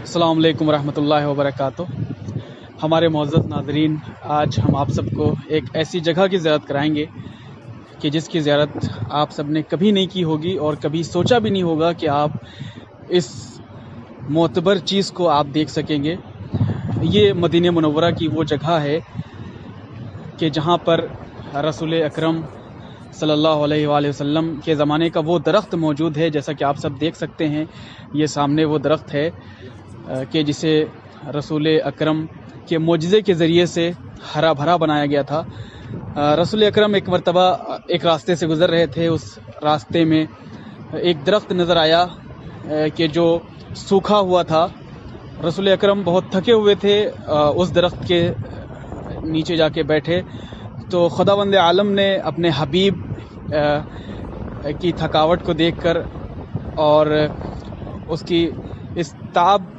अस्सलाम वालेकुम रहमतुल्लाहि व बरकातुह। हमारे मुअज़्ज़ज़ नाज़रीन, आज हम आप सबको एक ऐसी जगह की ज़ियारत कराएंगे कि जिसकी ज़ियारत आप सब ने कभी नहीं की होगी और कभी सोचा भी नहीं होगा कि आप इस मोतबर चीज़ को आप देख सकेंगे। ये मदीने मुनव्वरा की वो जगह है कि जहाँ पर रसूल अकरम सल्लल्लाहु अलैहि वसल्लम के ज़माने का वो दरख्त मौजूद है। जैसा कि आप सब देख सकते हैं, ये सामने वो दरख्त है कि जिसे रसूल अकरम के मोजज़े के ज़रिए से हरा भरा बनाया गया था। रसूल अकरम एक मरतबा एक रास्ते से गुज़र रहे थे। उस रास्ते में एक दरख्त नज़र आया कि जो सूखा हुआ था। रसूल अकरम बहुत थके हुए थे, उस दरख्त के नीचे जाके बैठे तो खुदावंद आलम ने अपने हबीब की थकावट को देखकर और उसकी इस ताब